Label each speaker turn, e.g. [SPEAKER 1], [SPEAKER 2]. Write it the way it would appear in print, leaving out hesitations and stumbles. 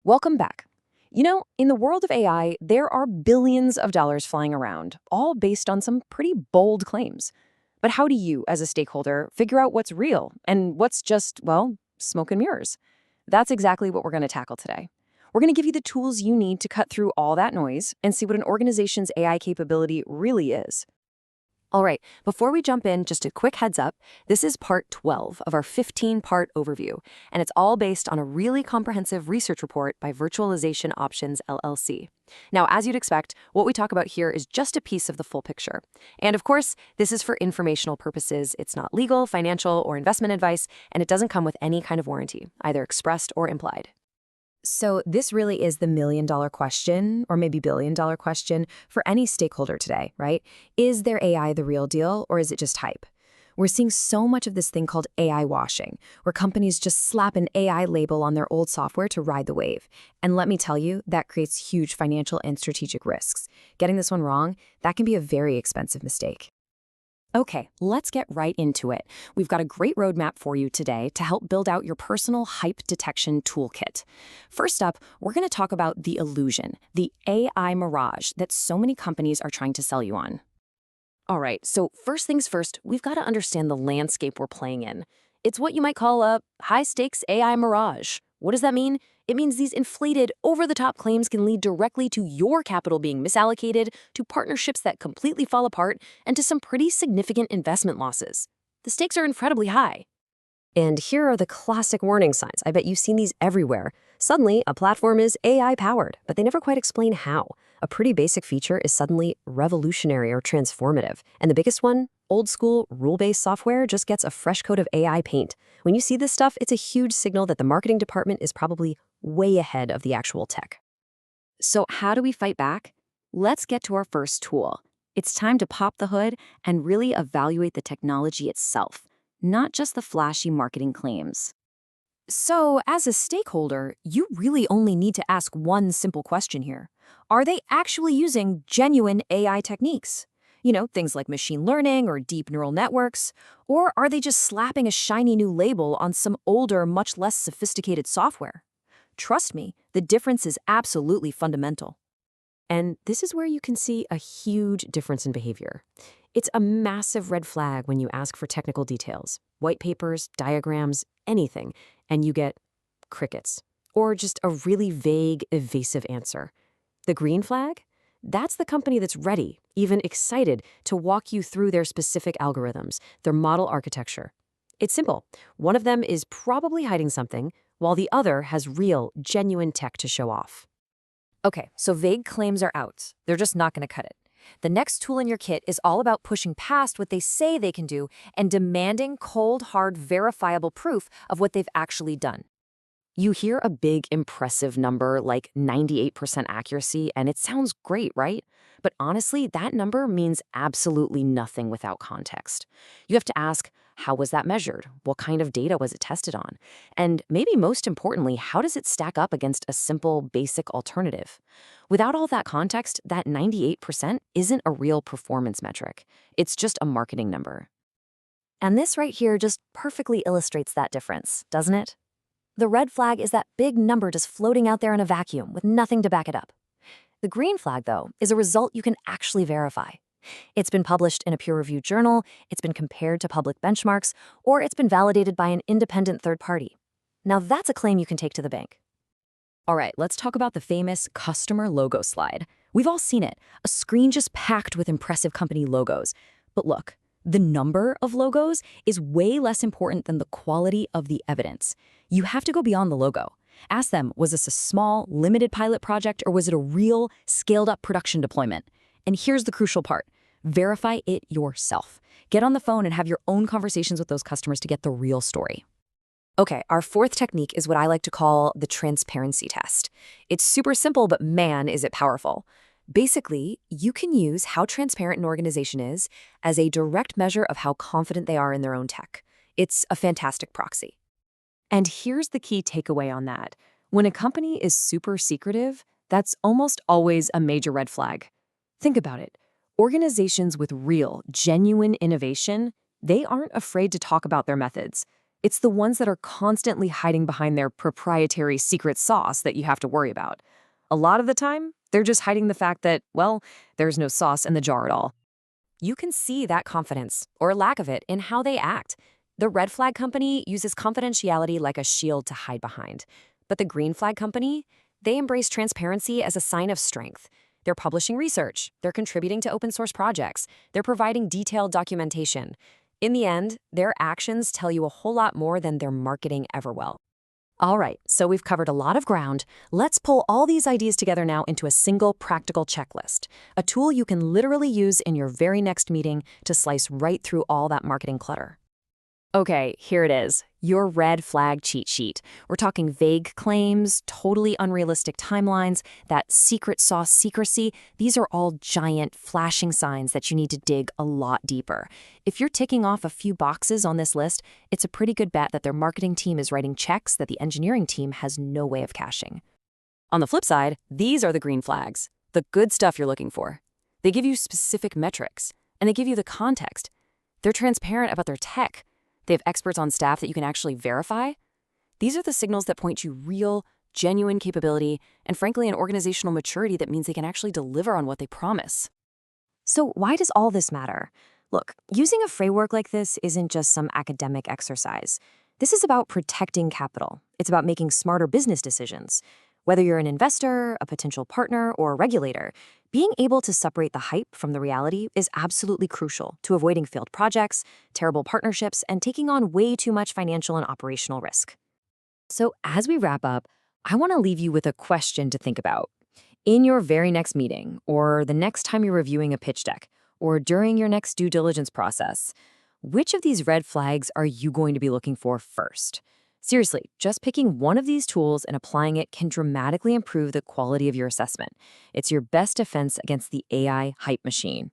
[SPEAKER 1] Welcome back. In the world of AI, there are billions of dollars flying around, all based on some pretty bold claims. But how do you, as a stakeholder, figure out what's real and what's just, well, smoke and mirrors? That's exactly what we're going to tackle today. We're going to give you the tools you need to cut through all that noise and see what an organization's AI capability really is. All right, before we jump in, just a quick heads up. This is part 12 of our 15-part overview, and it's all based on a really comprehensive research report by Virtualization Options LLC. Now, as you'd expect, what we talk about here is just a piece of the full picture. And of course, this is for informational purposes. It's not legal, financial, or investment advice, and it doesn't come with any kind of warranty, either expressed or implied. So this really is the million-dollar question, or maybe billion-dollar question, for any stakeholder today, right? Is their AI the real deal, or is it just hype? We're seeing so much of this thing called AI washing, where companies just slap an AI label on their old software to ride the wave. And let me tell you, that creates huge financial and strategic risks. Getting this one wrong, that can be a very expensive mistake. Okay, let's get right into it. We've got a great roadmap for you today to help build out your personal hype detection toolkit. First up, we're going to talk about the illusion, the AI mirage that so many companies are trying to sell you on. All right, so first things first, we've got to understand the landscape we're playing in. It's what you might call a high-stakes AI mirage. What does that mean? It means these inflated, over-the-top claims can lead directly to your capital being misallocated, to partnerships that completely fall apart, and to some pretty significant investment losses. The stakes are incredibly high. And here are the classic warning signs. I bet you've seen these everywhere. Suddenly, a platform is AI-powered, but they never quite explain how. A pretty basic feature is suddenly revolutionary or transformative. And the biggest one? Old-school, rule-based software just gets a fresh coat of AI paint. When you see this stuff, it's a huge signal that the marketing department is probably way ahead of the actual tech. So how do we fight back? Let's get to our first tool. It's time to pop the hood and really evaluate the technology itself, not just the flashy marketing claims. So, as a stakeholder, you really only need to ask one simple question here. Are they actually using genuine AI techniques? Things like machine learning or deep neural networks? Or are they just slapping a shiny new label on some older, much less sophisticated software? Trust me, the difference is absolutely fundamental. And this is where you can see a huge difference in behavior. It's a massive red flag when you ask for technical details, white papers, diagrams, anything, and you get crickets, or just a really vague, evasive answer. The green flag? That's the company that's ready, even excited, to walk you through their specific algorithms, their model architecture. It's simple. One of them is probably hiding something, while the other has real, genuine tech to show off. Okay, so vague claims are out. They're just not going to cut it. The next tool in your kit is all about pushing past what they say they can do and demanding cold, hard, verifiable proof of what they've actually done. You hear a big, impressive number like 98% accuracy, and it sounds great, right? But honestly, that number means absolutely nothing without context. You have to ask, how was that measured? What kind of data was it tested on? And maybe most importantly, how does it stack up against a simple, basic alternative? Without all that context, that 98% isn't a real performance metric. It's just a marketing number. And this right here just perfectly illustrates that difference, doesn't it? The red flag is that big number just floating out there in a vacuum with nothing to back it up. The green flag, though, is a result you can actually verify. It's been published in a peer-reviewed journal, it's been compared to public benchmarks, or it's been validated by an independent third party. Now that's a claim you can take to the bank. All right, let's talk about the famous customer logo slide. We've all seen it, a screen just packed with impressive company logos. But look, the number of logos is way less important than the quality of the evidence. You have to go beyond the logo. Ask them, was this a small, limited pilot project, or was it a real, scaled-up production deployment? And here's the crucial part. Verify it yourself. Get on the phone and have your own conversations with those customers to get the real story. Okay, our fourth technique is what I like to call the transparency test. It's super simple, but man, is it powerful. Basically, you can use how transparent an organization is as a direct measure of how confident they are in their own tech. It's a fantastic proxy. And here's the key takeaway on that. When a company is super secretive, that's almost always a major red flag. Think about it. Organizations with real, genuine innovation, they aren't afraid to talk about their methods. It's the ones that are constantly hiding behind their proprietary secret sauce that you have to worry about. A lot of the time, they're just hiding the fact that, well, there's no sauce in the jar at all. You can see that confidence, or lack of it, in how they act. The red flag company uses confidentiality like a shield to hide behind. But the green flag company, they embrace transparency as a sign of strength. They're publishing research, they're contributing to open source projects, they're providing detailed documentation. In the end, their actions tell you a whole lot more than their marketing ever will. All right, so we've covered a lot of ground. Let's pull all these ideas together now into a single practical checklist, a tool you can literally use in your very next meeting to slice right through all that marketing clutter. Okay, here it is, your red flag cheat sheet. We're talking vague claims, totally unrealistic timelines, that secret sauce secrecy. These are all giant flashing signs that you need to dig a lot deeper. If you're ticking off a few boxes on this list, it's a pretty good bet that their marketing team is writing checks that the engineering team has no way of cashing. On the flip side, these are the green flags, the good stuff you're looking for. They give you specific metrics, and they give you the context. They're transparent about their tech. They have experts on staff that you can actually verify. These are the signals that point to real, genuine capability and, frankly, an organizational maturity that means they can actually deliver on what they promise. So why does all this matter? Look, using a framework like this isn't just some academic exercise. This is about protecting capital. It's about making smarter business decisions. Whether you're an investor, a potential partner, or a regulator, being able to separate the hype from the reality is absolutely crucial to avoiding failed projects, terrible partnerships, and taking on way too much financial and operational risk. So as we wrap up, I want to leave you with a question to think about. In your very next meeting, or the next time you're reviewing a pitch deck, or during your next due diligence process, which of these red flags are you going to be looking for first? Seriously, just picking one of these tools and applying it can dramatically improve the quality of your assessment. It's your best defense against the AI hype machine.